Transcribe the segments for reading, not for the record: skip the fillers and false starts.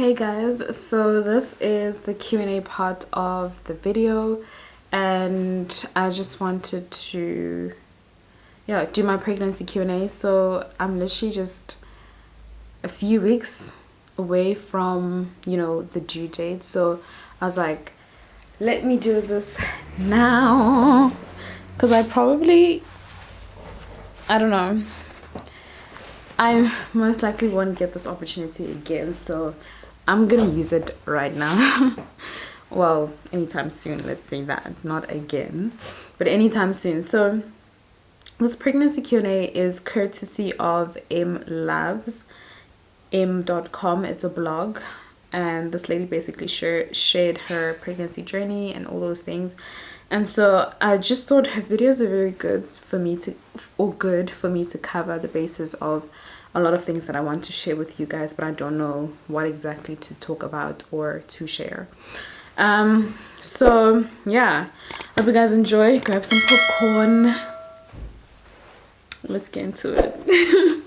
Hey guys, so this is the Q&A part of the video, and I just wanted to do my pregnancy Q&A. So I'm literally just a few weeks away from the due date, so I was like, let me do this now, because I don't know, I most likely won't get this opportunity again, so I'm gonna use it right now. Well, anytime soon, let's say that. Not again, but anytime soon. So this pregnancy Q&A is courtesy of m.com. It's a blog, and this lady basically shared her pregnancy journey and all those things. And so I just thought her videos are very good for me to cover the basis of a lot of things that I want to share with you guys, but I don't know what exactly to talk about or to share. So yeah, hope you guys enjoy. Grab some popcorn. Let's get into it.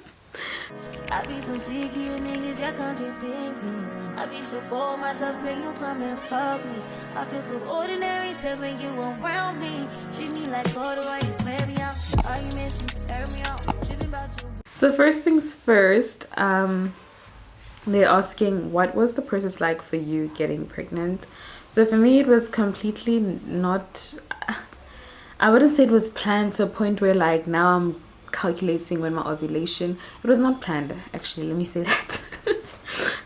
I be so sick of you niggas, y'all contradict me. I be so bold myself when you come and fuck me. I feel so ordinary, except when you around me. Treat me like water while you play me out. Arguments, you air me out. Tripping about you. So first things first, they're asking, what was the process like for you getting pregnant? So for me, it was completely not, I wouldn't say it was planned to a point where like now I'm calculating when my ovulation. It was not planned, actually, let me say that.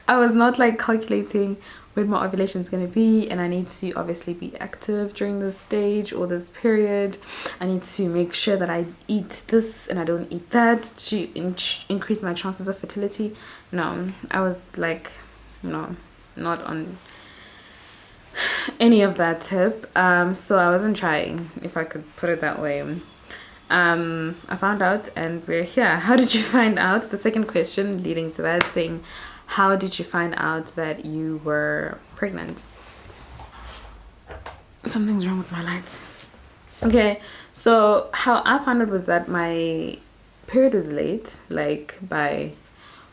I was not like calculating when my ovulation is going to be, and I need to obviously be active during this stage or this period. I need to make sure that I eat this and I don't eat that to increase my chances of fertility. No, I was like, no, not on any of that tip. So I wasn't trying, if I could put it that way. I found out and we're here. How did you find out? The second question leading to that, saying, how did you find out that you were pregnant? Something's wrong with my lights. Okay, so how I found out was that my period was late, like by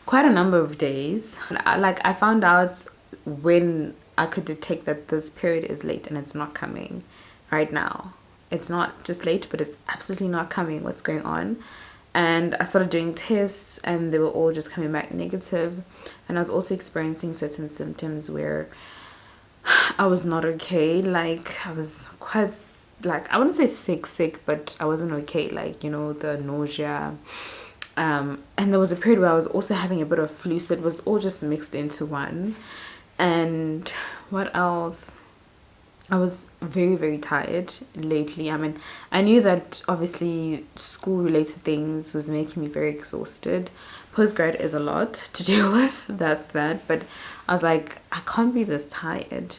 quite a number of days. I found out when I could detect that this period is late and it's not coming right now. It's not just late, but it's absolutely not coming. What's going on? And I started doing tests and they were all just coming back negative. And I was also experiencing certain symptoms where I was not okay. Like I was quite, like, I wouldn't say sick, but I wasn't okay. Like, the nausea. And there was a period where I was also having a bit of flu, so it was all just mixed into one. And what else? I was very, very tired lately. I mean, I knew that obviously school-related things was making me very exhausted. Postgrad is a lot to deal with, that's that. But I was like, I can't be this tired.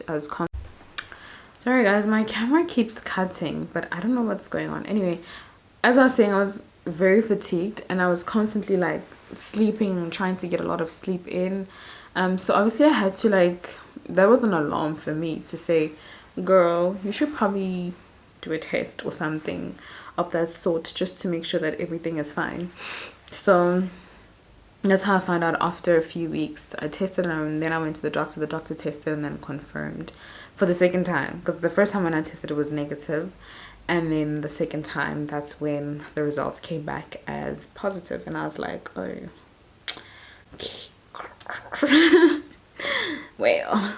Sorry guys, my camera keeps cutting, but I don't know what's going on. Anyway, as I was saying, I was very fatigued and I was constantly like sleeping and trying to get a lot of sleep in. So obviously I had to that was an alarm for me to say, girl, you should probably do a test or something of that sort just to make sure that everything is fine. So that's how I found out. After a few weeks I tested and then I went to the doctor tested and then confirmed for the second time, because the first time when I tested it was negative, and then the second time, that's when the results came back as positive, and I was like, oh, okay. Well,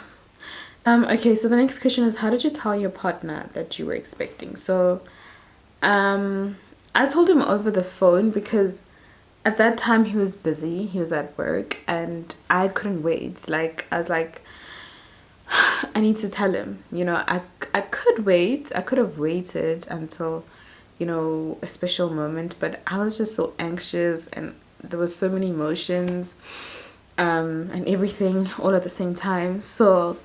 okay, so the next question is, how did you tell your partner that you were expecting? So I told him over the phone, because at that time he was busy, he was at work, and I couldn't wait. Like, I was like, I need to tell him, I could wait. I could have waited until, a special moment, but I was just so anxious and there was so many emotions and everything all at the same time. So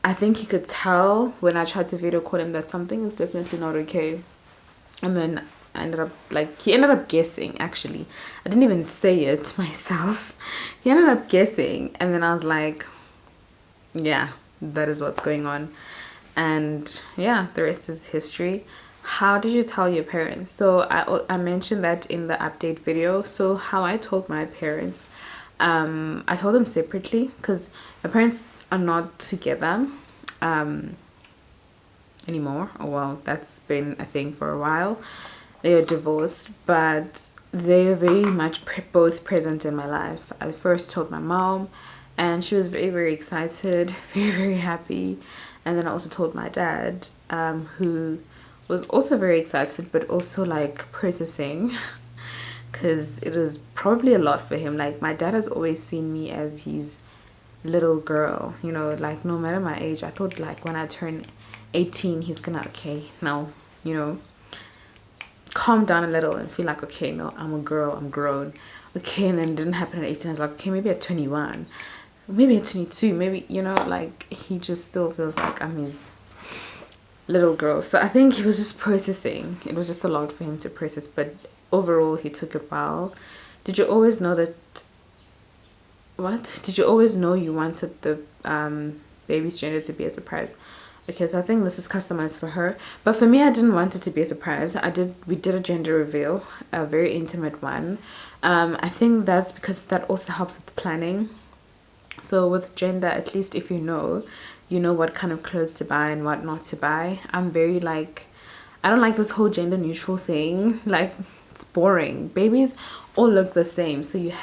I think he could tell when I tried to video call him that something is definitely not okay. And then I ended up, he ended up guessing, actually. I didn't even say it myself. He ended up guessing, and then I was like, yeah, that is what's going on. And yeah, the rest is history. How did you tell your parents? So I mentioned that in the update video. So how I told my parents, I told them separately because my parents are not together anymore. Oh well, that's been a thing for a while. They are divorced, but they are very much both present in my life. I first told my mom, and she was very, very excited, very, very happy. And then I also told my dad, who was also very excited, but also like processing, because it was probably a lot for him. Like, my dad has always seen me as his little girl, you know, like no matter my age. I thought like when I turn 18, he's gonna, okay, now, you know, calm down a little and feel like, okay, no, I'm a girl, I'm grown. Okay, and then it didn't happen at 18. I was like, okay, maybe at 21, maybe at 22, maybe, you know, like he just still feels like I'm his little girl. So I think he was just processing. It was just a lot for him to process, but overall he took a while. Did you always know that, what? Did you always know you wanted the baby's gender to be a surprise? Okay, so I think this is customized for her, but for me, I didn't want it to be a surprise. We did a gender reveal, a very intimate one. I think that's because that also helps with the planning. So with gender, at least if you know what kind of clothes to buy and what not to buy. I'm very like, I don't like this whole gender neutral thing. Like, it's boring. Babies all look the same, so you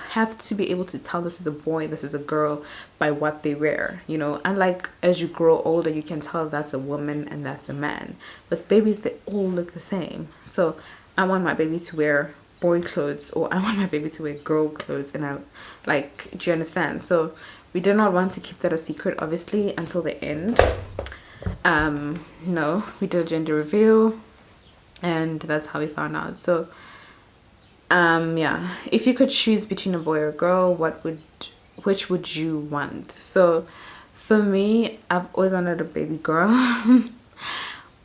have to be able to tell this is a boy, this is a girl by what they wear, you know. And like as you grow older, you can tell that's a woman and that's a man. With babies, they all look the same. So I want my baby to wear boy clothes, or I want my baby to wear girl clothes, and I like, do you understand? So we did not want to keep that a secret, obviously, until the end. No, we did a gender reveal, and that's how we found out. So yeah, if you could choose between a boy or a girl, which would you want? So for me, I've always wanted a baby girl.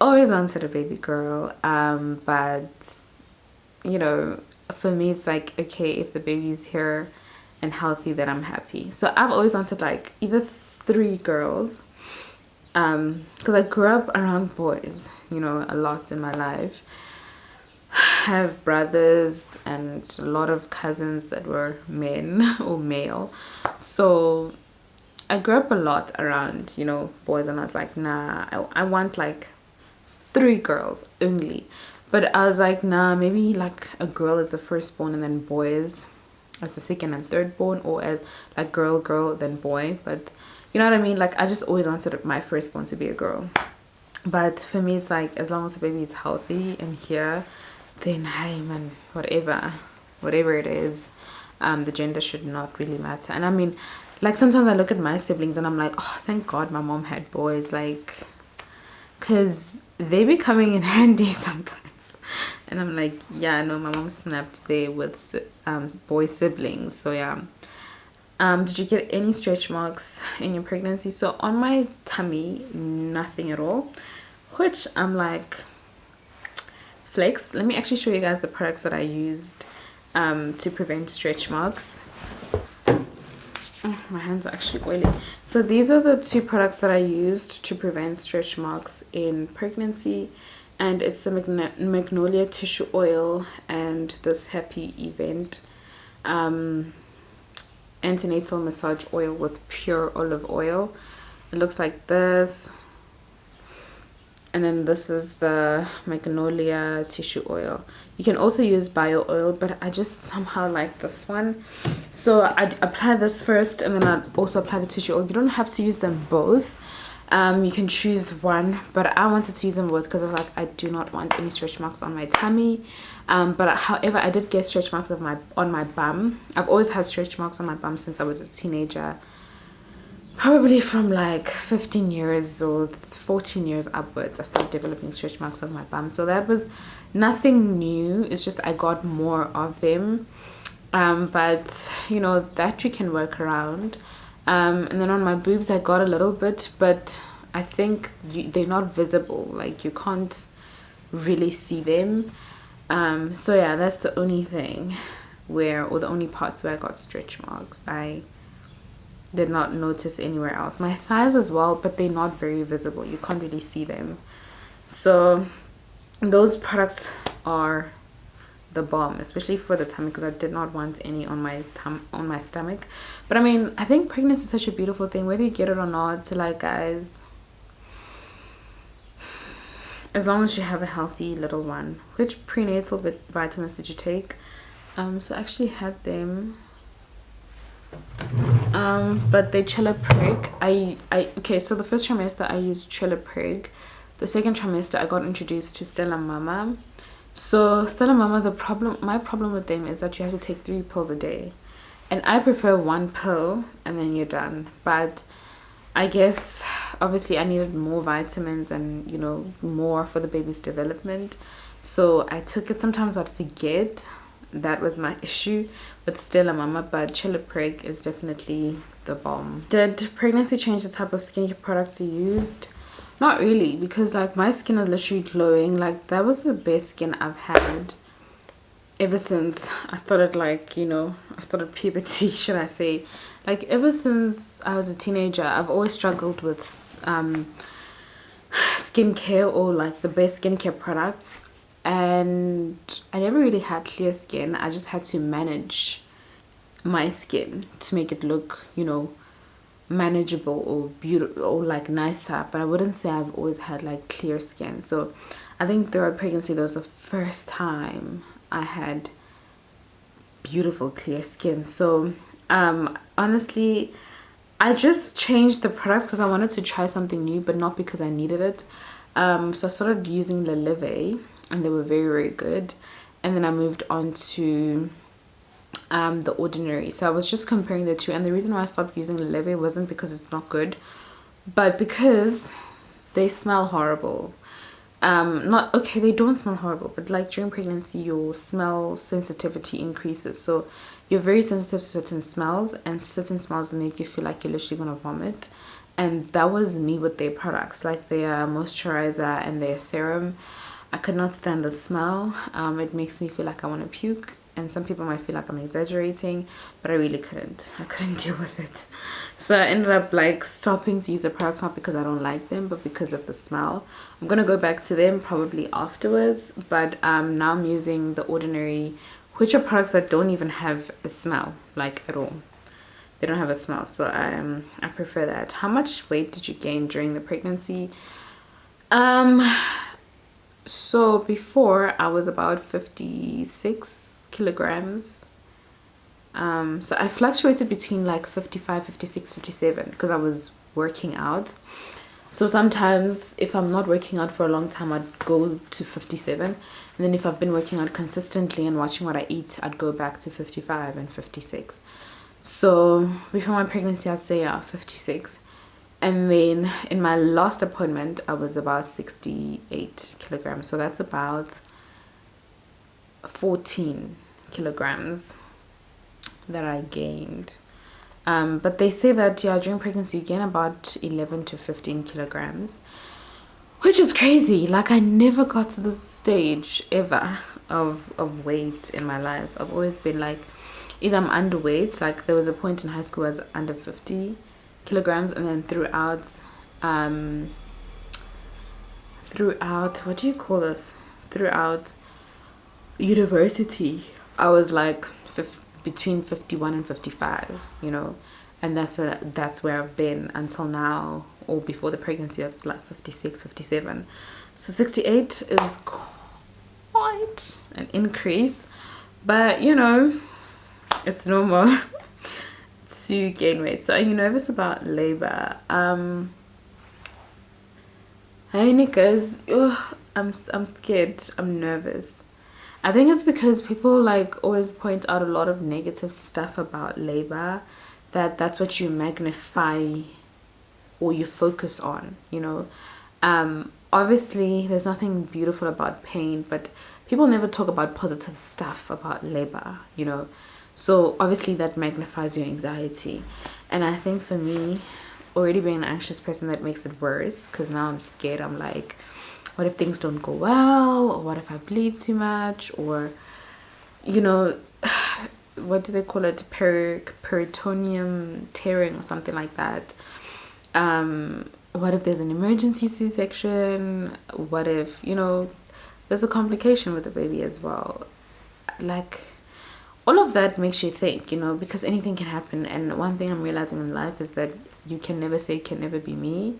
Always wanted a baby girl, but you know, for me it's like, okay, if the baby's here and healthy, then I'm happy. So I've always wanted like either 3 girls, because I grew up around boys, you know, a lot in my life. I have brothers and a lot of cousins that were men or male, so I grew up a lot around, you know, boys, and I was like, nah, I want like 3 girls only. But I was like, nah, maybe like a girl is the firstborn and then boys as the second and third born, or as like girl then boy. But you know what I mean, like I just always wanted my firstborn to be a girl. But for me, it's like, as long as the baby is healthy and here, then hey man, whatever it is, the gender should not really matter. And I mean, like sometimes I look at my siblings and I'm like, oh, thank God my mom had boys, like, because they be coming in handy sometimes. And I'm like, yeah, no, my mom snapped there with boy siblings. So yeah. Did you get any stretch marks in your pregnancy? So on my tummy, nothing at all, which I'm like, flex. Let me actually show you guys the products that I used to prevent stretch marks. Oh, my hands are actually oily. So these are the 2 products that I used to prevent stretch marks in pregnancy, and it's the Magnolia tissue oil and this Happy Event antenatal massage oil with pure olive oil. It looks like this. And then this is the Magnolia tissue oil. You can also use bio oil, but I just somehow like this one. So I apply this first, and then I also apply the tissue oil. You don't have to use them both. You can choose one, but I wanted to use them both because I was like, I do not want any stretch marks on my tummy. But however, I did get stretch marks on my bum. I've always had stretch marks on my bum since I was a teenager. Probably from like 15 years or 14 years upwards, I started developing stretch marks on my bum. So that was nothing new. It's just I got more of them. But you know, that you can work around. And then on my boobs, I got a little bit, but I think they're not visible. Like you can't really see them. So yeah, that's the only thing or the only parts where I got stretch marks. I did not notice anywhere else. My thighs as well, but they're not very visible. You can't really see them. So those products are the bomb, especially for the tummy, because I did not want any on my stomach. But I mean, I think pregnancy is such a beautiful thing, whether you get it or not. Like, guys, as long as you have a healthy little one. Which prenatal vitamins did you take? So I actually had them, but they Chiliprig. Okay, so the first trimester I used Chiliprig. The second trimester I got introduced to Stella Mama. So Stella Mama, my problem with them is that you have to take 3 pills a day, and I prefer 1 pill and then you're done. But I guess obviously I needed more vitamins and, you know, more for the baby's development, so I took it. Sometimes I'd forget. That was my issue with Stella Mama, but Chiliprig is definitely the bomb. Did pregnancy change the type of skincare products you used? Not really, because like my skin was literally glowing. Like, that was the best skin I've had ever since I started, like, you know, I started puberty, should I say. Like, ever since I was a teenager, I've always struggled with skincare, or like the best skincare products, and I never really had clear skin. I just had to manage my skin to make it look, you know, manageable or beautiful or like nicer, but I wouldn't say I've always had like clear skin. So I think throughout pregnancy, that was the first time I had beautiful clear skin. So honestly, I just changed the products because I wanted to try something new, but not because I needed it. So I started using Leleve, and they were very, very good. And then I moved on to The Ordinary. So I was just comparing the two, and the reason why I stopped using Leleve wasn't because it's not good, but because they smell horrible. Not okay, they don't smell horrible, but like during pregnancy your smell sensitivity increases, so you're very sensitive to certain smells, and certain smells make you feel like you're literally gonna vomit. And that was me with their products, like their moisturizer and their serum. I could not stand the smell. It makes me feel like I want to puke, and some people might feel like I'm exaggerating, but I really couldn't. I couldn't deal with it. So I ended up like stopping to use the products, not because I don't like them, but because of the smell. I'm gonna go back to them probably afterwards, but now I'm using The Ordinary, which are products that don't even have a smell, like at all. They don't have a smell, so I prefer that. How much weight did you gain during the pregnancy? So before, I was about 56 kilograms. So I fluctuated between like 55, 56, 57 because I was working out. So sometimes if I'm not working out for a long time, I'd go to 57, and then if I've been working out consistently and watching what I eat, I'd go back to 55 and 56. So before my pregnancy, I'd say 56. And then in my last appointment, I was about 68 kilograms. So that's about 14 kilograms that I gained. But they say that during pregnancy you gain about 11 to 15 kilograms, which is crazy. Like, I never got to this stage ever of weight in my life. I've always been like, either I'm underweight, like there was a point in high school I was under 50 kilograms, and then throughout what do you call this, throughout university I was like between 51 and 55, you know, and that's where I've been until now, or before the pregnancy I was like 56, 57. So 68 is quite an increase, but you know, it's normal to gain weight. So are you nervous about labor? Hey niggas, I'm scared, I'm nervous. I think it's because people like always point out a lot of negative stuff about labor, that's what you magnify or you focus on, you know. Obviously there's nothing beautiful about pain, but people never talk about positive stuff about labor, you know. So obviously that magnifies your anxiety, and I think for me, already being an anxious person, that makes it worse, because now I'm scared. I'm like, what if things don't go well, or what if I bleed too much, or you know, what do they call it, peritoneum tearing or something like that. What if there's an emergency C-section? What if, you know, there's a complication with the baby as well. like all of that makes you think, you know, because anything can happen. And one thing I'm realizing in life is that you can never say can never be me.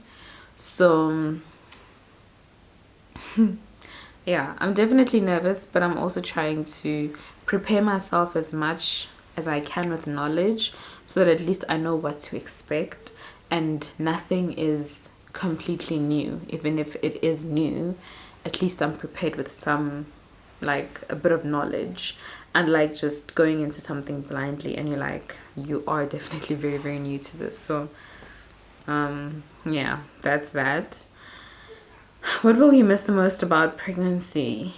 So yeah, I'm definitely nervous, but I'm also trying to prepare myself as much as I can with knowledge, so that at least I know what to expect and nothing is completely new. Even if it is new, at least I'm prepared with some, like, a bit of knowledge. And like just going into something blindly and you're like, you are definitely very, very new to this. So yeah, that's that. What will you miss the most about pregnancy?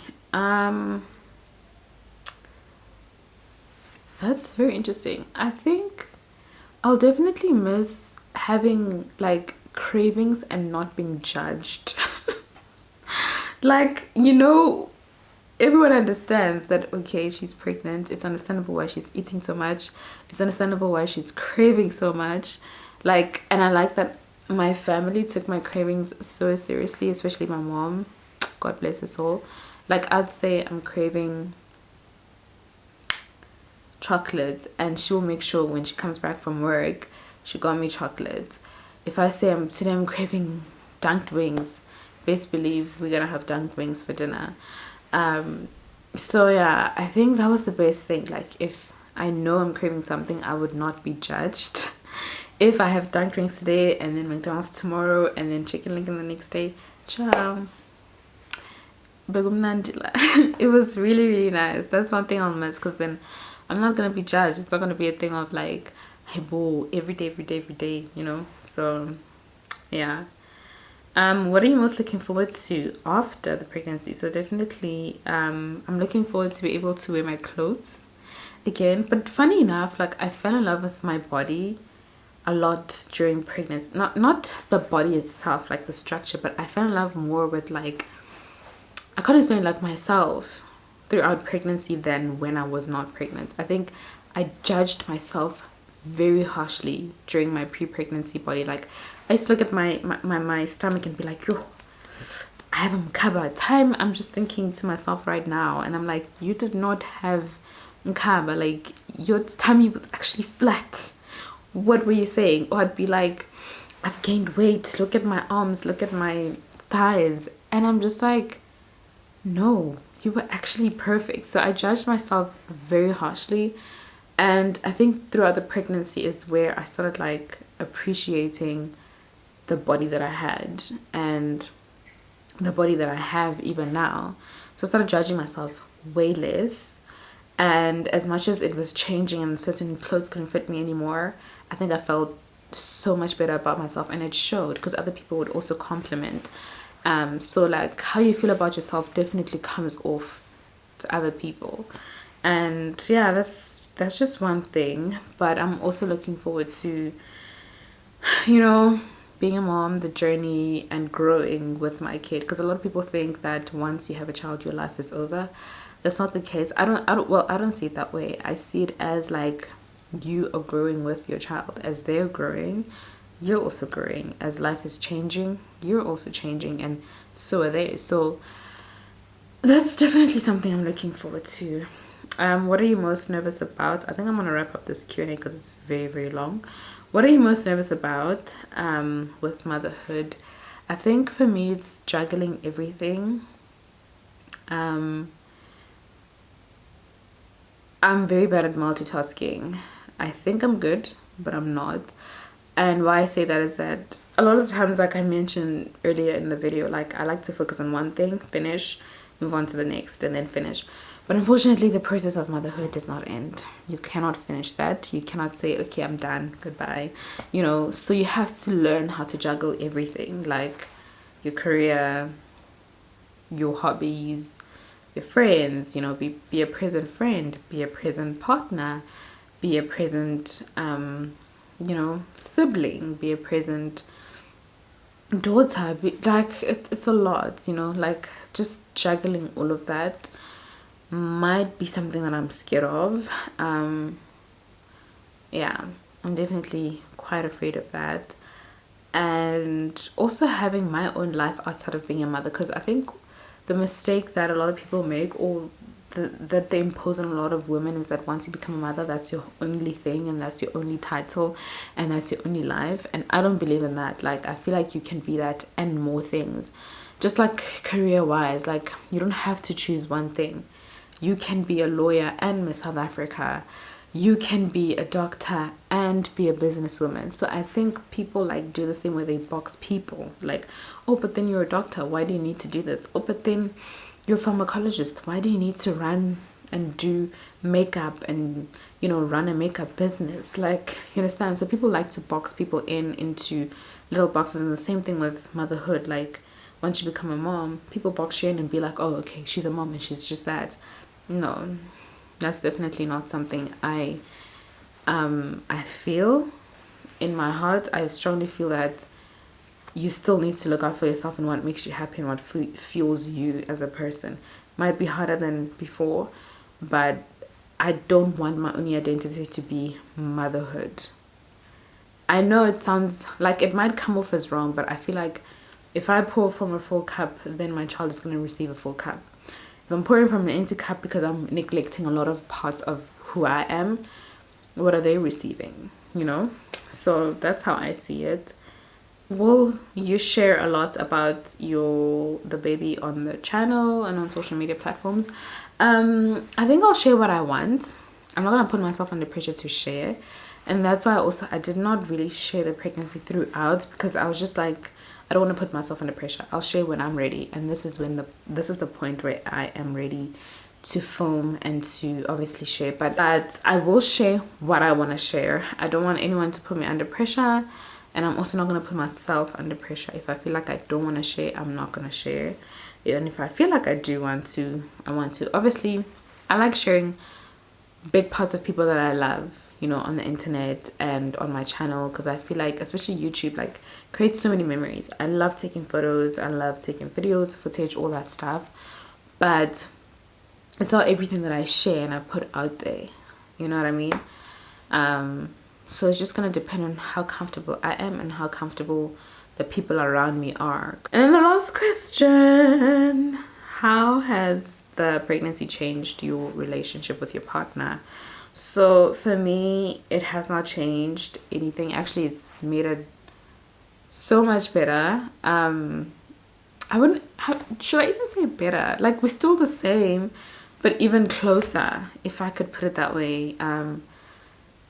That's very interesting. I think I'll definitely miss having like cravings and not being judged. Like, you know, everyone understands that, okay, she's pregnant. It's understandable why she's eating so much. It's understandable why she's craving so much. Like, and I like that my family took my cravings so seriously, especially my mom. God bless her soul. Like, I'd say I'm craving chocolate, and she will make sure when she comes back from work, she got me chocolate. If I say today I'm craving dunked wings, best believe we're gonna have dunked wings for dinner. So yeah, I think that was the best thing. Like, if I know I'm craving something, I would not be judged. If I have dunked wings today and then McDonald's tomorrow and then chicken Lincoln the next day, ciao. It was really, really nice. That's one thing I'll miss, because then I'm not gonna be judged. It's not gonna be a thing of like, hey boo, every day, you know. So yeah. What are you most looking forward to after the pregnancy? So definitely I'm looking forward to be able to wear my clothes again. But funny enough, like, I fell in love with my body a lot during pregnancy. Not the body itself, like the structure, but I fell in love more with, like, I can't explain, like, myself throughout pregnancy than when I was not pregnant. I think I judged myself very harshly during my pre-pregnancy body. Like, I used to look at my stomach and be like, yo, I have a mkaba. Time I'm just thinking to myself right now, and I'm like, you did not have mkaba. Like, your tummy was actually flat. What were you saying? Or I'd be like, I've gained weight. Look at my arms. Look at my thighs. And I'm just like, no, you were actually perfect. So I judged myself very harshly. And I think throughout the pregnancy is where I started like appreciating the body that I had and the body that I have even now. So I started judging myself way less. And as much as it was changing and certain clothes couldn't fit me anymore, I think I felt so much better about myself, and it showed because other people would also compliment. So like, how you feel about yourself definitely comes off to other people. And yeah, that's just one thing. But I'm also looking forward to, you know, being a mom, the journey, and growing with my kid. Because a lot of people think that once you have a child, your life is over. That's not the case. I don't see it that way. I see it as like, you are growing with your child. As they're growing, you're also growing. As life is changing, you're also changing, and so are they. So that's definitely something I'm looking forward to. What are you most nervous about? I think I'm gonna wrap up this Q&A because it's very, very long. What are you most nervous about with motherhood? I think for me it's juggling everything. I'm very bad at multitasking. I think I'm good, but I'm not. And why I say that is that a lot of times, like I mentioned earlier in the video, like, I like to focus on one thing, finish, move on to the next, and then finish. But unfortunately, the process of motherhood does not end. You cannot finish that. You cannot say, okay, I'm done, goodbye. You know, so you have to learn how to juggle everything, like your career, your hobbies, your friends, you know, be a present friend, be a present partner, be a present, you know, sibling, be a present daughter. Like, it's a lot, you know, like, just juggling all of that might be something that I'm scared of. Yeah, I'm definitely quite afraid of that. And also having my own life outside of being a mother, because I think the mistake that a lot of people make, or that they impose on a lot of women is that once you become a mother, that's your only thing and that's your only title and that's your only life. And I don't believe in that. Like, I feel like you can be that and more things. Just like career wise, like you don't have to choose one thing. You can be a lawyer and Miss South Africa. You can be a doctor and be a businesswoman. So I think people like do this thing where they box people. Like, oh, but then you're a doctor. Why do you need to do this? Oh, but then you're a pharmacologist. Why do you need to run and do makeup and, you know, run a makeup business? Like, you understand? So people like to box people into little boxes. And the same thing with motherhood. Like, once you become a mom, people box you in and be like, oh, okay, she's a mom and she's just that. No, that's definitely not something I feel in my heart. I strongly feel that you still need to look out for yourself and what makes you happy and what fuels you as a person. Might be harder than before, but I don't want my only identity to be motherhood. I know it sounds like it might come off as wrong, but I feel like if I pour from a full cup, then my child is going to receive a full cup. If I'm pouring from an empty cup because I'm neglecting a lot of parts of who I am, what are they receiving? You know? So that's how I see it. Will you share a lot about the baby on the channel and on social media platforms? I think I'll share what I want. I'm not gonna put myself under pressure to share, and that's why I did not really share the pregnancy throughout, because I was just like, I don't want to put myself under pressure. I'll share when I'm ready, and this is the point where I am ready to film and to obviously share. But I will share what I want to share. I don't want anyone to put me under pressure, and I'm also not going to put myself under pressure. If I feel like I don't want to share, I'm not going to share. And if I feel like I do want to, I want to. Obviously, I like sharing big parts of people that I love, you know, on the internet and on my channel, because I feel like, especially YouTube, like, creates so many memories. I love taking photos, I love taking videos, footage, all that stuff, but it's not everything that I share and I put out there, you know what I mean? So it's just gonna depend on how comfortable I am and how comfortable the people around me are. And the last question: how has the pregnancy changed your relationship with your partner? So for me, it has not changed anything. Actually, it's made it so much better. Should I even say better? Like, we're still the same, but even closer, if I could put it that way.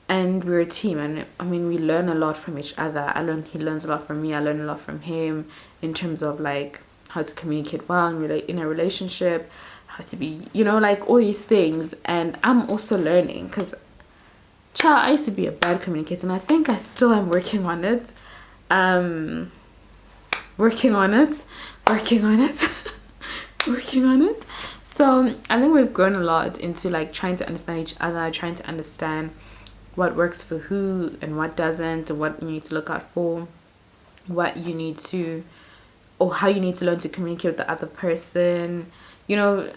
And we're a team, and I mean, we learn a lot from each other. He learns a lot from me, I learn a lot from him, in terms of like how to communicate well in a relationship, how to be, you know, like all these things. And I'm also learning, because I used to be a bad communicator, and I think I still am working on it. Working on it. So I think we've grown a lot into like trying to understand each other, trying to understand what works for who and what doesn't, and what you need to look out for, what you need to, or how you need to learn to communicate with the other person, you know,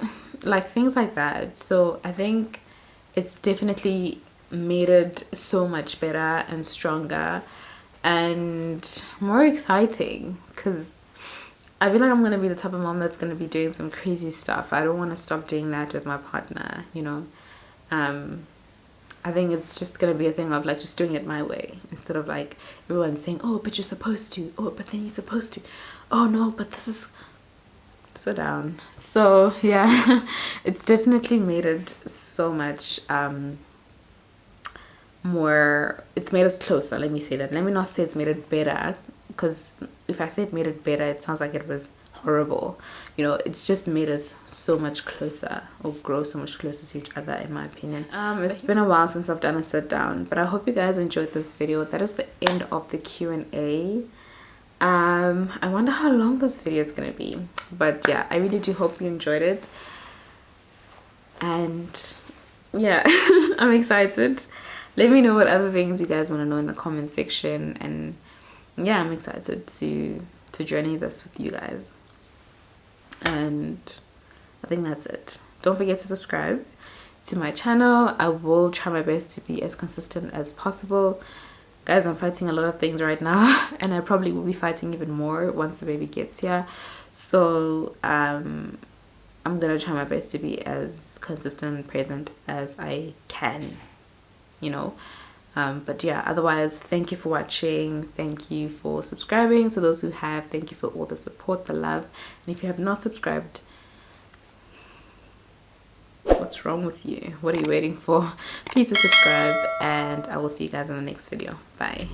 like things like that. So I think it's definitely made it so much better and stronger and more exciting, because I feel like I'm gonna be the type of mom that's gonna be doing some crazy stuff. I don't want to stop doing that with my partner, you know. I think it's just gonna be a thing of like just doing it my way, instead of like everyone saying, oh, but you're supposed to, oh, but then you're supposed to, oh no, but this is so down. So yeah, it's definitely made it so much more, it's made us closer. Let me say that. Let me not say it's made it better, because if I say it made it better, it sounds like it was horrible. You know, it's just made us so much closer, or grow so much closer to each other, in my opinion. It's been a while since I've done a sit down, but I hope you guys enjoyed this video. That is the end of the Q&A. I wonder how long this video is gonna be, but yeah, I really do hope you enjoyed it. And yeah, I'm excited. Let me know what other things you guys want to know in the comment section, and yeah, I'm excited to journey this with you guys. And I think that's it. Don't forget to subscribe to my channel. I will try my best to be as consistent as possible. Guys, I'm fighting a lot of things right now, and I probably will be fighting even more once the baby gets here. So I'm I'm gonna try my best to be as consistent and present as I can, you know. But yeah, otherwise, thank you for watching, thank you for subscribing. So those who have, thank you for all the support, the love. And if you have not subscribed, what's wrong with you? What are you waiting for? Please subscribe, and I will see you guys in the next video. Bye.